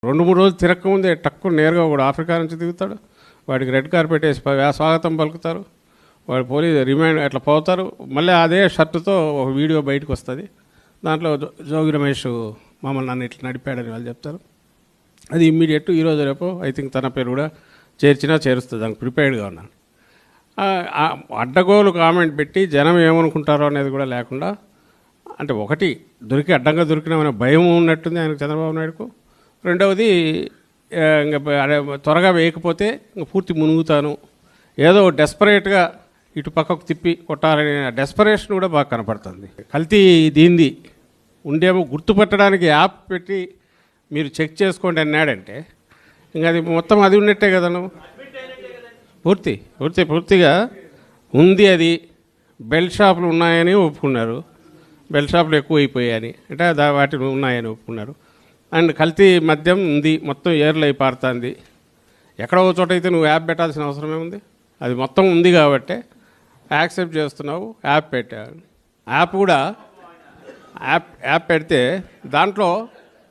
2-3 రోజులు తిరగకముందే టక్కు నేరుగా కూడా ఆఫ్రికా నుంచి దిగుతాడు. వాడికి రెడ్ కార్పెట్ వేసి స్వాగతం పలుకుతారు. వాడు పోలీసు రిమైండ్ అట్లా పోతారు. మళ్ళీ అదే షర్టుతో ఒక వీడియో బయటకు వస్తుంది. దాంట్లో జోగి రమేష్ మమ్మల్ని నన్ను ఇట్లా నడిపాడని వాళ్ళు చెప్తారు. అది ఇమ్మీడియట్ ఈరోజు రేపు ఐ థింక్ తన పేరు కూడా చేరుస్తుంది. దానికి ప్రిపేర్డ్గా ఉన్నాను. అడ్డగోలు కామెంట్ పెట్టి జనం ఏమనుకుంటారో అనేది కూడా లేకుండా, అంటే ఒకటి అడ్డంగా దొరికినామనే భయం ఉన్నట్టుంది ఆయనకు, చంద్రబాబు నాయుడుకు. రెండవది ఇంకా త్వరగా వేయకపోతే ఇంకా పూర్తి మునుగుతాను, ఏదో డెస్పరేట్గా ఇటు పక్కకు తిప్పి కొట్టాలనే డెస్పరేషన్ కూడా బాగా కనపడుతుంది. కల్తీ దీంది ఉండేమో గుర్తుపట్టడానికి యాప్ పెట్టి మీరు చెక్ చేసుకోండి అన్నాడంటే ఇంకా అది మొత్తం అది ఉన్నట్టే కదా. నువ్వు పూర్తిగా ఉంది. అది బెల్ట్ షాపులు ఉన్నాయని ఒప్పుకున్నారు, బెల్ట్ షాపులు ఎక్కువ అయిపోయాయని, అంటే వాటిని ఉన్నాయని ఒప్పుకున్నారు. అండ్ కల్తీ మద్యం ఉంది, మొత్తం ఏర్లు అయి పారుతుంది. ఎక్కడో చోట అయితే నువ్వు యాప్ పెట్టాల్సిన అవసరమే ఉంది. అది మొత్తం ఉంది కాబట్టి యాక్సెప్ట్ చేస్తున్నావు, యాప్ పెట్టావు. యాప్ కూడా యాప్ పెడితే దాంట్లో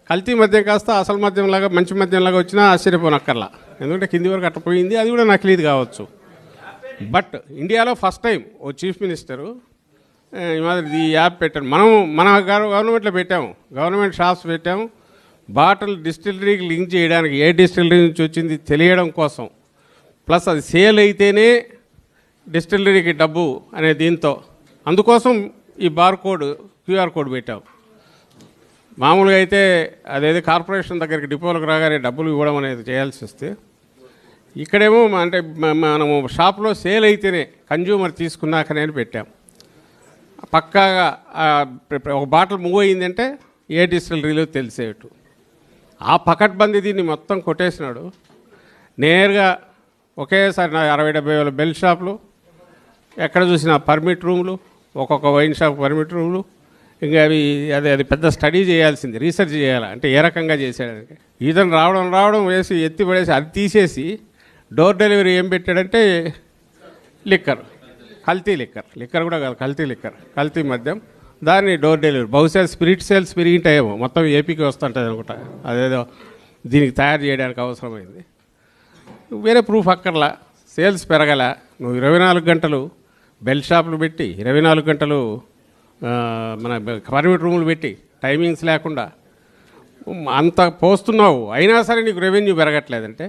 కల్తీ మద్యం కాస్త అసలు మద్యంలాగా మంచి మద్యంలాగా వచ్చినా ఆశ్చర్యపోనక్కర్లా, ఎందుకంటే కింది వరకు అట్టపోయింది. అది కూడా నకిలీది కావచ్చు. బట్ ఇండియాలో ఫస్ట్ టైం ఓ చీఫ్ మినిస్టరు ఈ మాదిరి ఈ యాప్ పెట్టాను. మన గవర్నమెంట్లో పెట్టాము, గవర్నమెంట్ షాప్స్ పెట్టాము. బాటిల్ డిస్టిలరీకి లింక్ చేయడానికి, ఏ డిస్టిలరీ నుంచి వచ్చింది తెలియడం కోసం, ప్లస్ అది సేల్ అయితేనే డిస్టిలరీకి డబ్బు అనే దీంతో, అందుకోసం ఈ క్యూఆర్ కోడ్ పెట్టాం. మామూలుగా అయితే అదేదో కార్పొరేషన్ దగ్గరికి డిపోలకు రాగానే డబ్బులు ఇవ్వడం అనేది చేయాల్సి వస్తే, ఇక్కడేమో అంటే మనము షాప్లో సేల్ అయితేనే కన్జ్యూమర్ తీసుకున్నాకనే అని పెట్టాం. పక్కాగా ఒక బాటిల్ మూవ్ అయిందంటే ఏ డిస్టిలరీలో తెలిసేటు. ఆ పకడ్బందీ దీన్ని మొత్తం కొట్టేసినాడు. నేరుగా ఒకేసారి 60-70 వేల బెల్ట్ షాపులు, ఎక్కడ చూసినా పర్మిట్ రూములు, ఒక్కొక్క వైన్ షాప్ పర్మిట్ రూములు. ఇంకా అది పెద్ద స్టడీ చేయాల్సింది, రీసెర్చ్ చేయాలి. అంటే ఏ రకంగా చేశాడంటే ఈతను రావడం వేసి ఎత్తి పడేసి అది తీసేసి డోర్ డెలివరీ ఏం పెట్టాడంటే కల్తీ లిక్కర్ కూడా కాదు, కల్తీ మద్యం, దాన్ని డోర్ డెలివరీ. బహుశా స్పిరిట్ సేల్స్ పెరిగింటాయేమో, మొత్తం ఏపీకి వస్తుంటుంది అనుకుంటా. అదేదో దీనికి తయారు చేయడానికి అవసరమైంది. వేరే ప్రూఫ్ అక్కర్లా, సేల్స్ పెరగల. నువ్వు 24 గంటలు బెల్ట్ షాపులు పెట్టి, 24 గంటలు మన పర్మిట్ రూములు పెట్టి, టైమింగ్స్ లేకుండా అంత పోస్తున్నావు, అయినా సరే నీకు రెవెన్యూ పెరగట్లేదంటే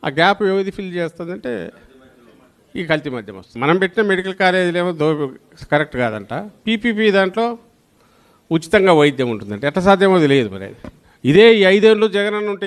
ఆ గ్యాప్ ఏది ఫిల్ చేస్తుందంటే ఈ కల్తీ మద్యం వస్తుంది. మనం పెట్టిన మెడికల్ కాలేజీలు ఏమో కరెక్ట్ కాదంట. పీపీపీ దాంట్లో ఉచితంగా వైద్యం ఉంటుందంటే ఎట్లా సాధ్యమో తెలియదు. మరి ఇదే ఈ 5 ఏళ్ళు జగన్ ఉంటే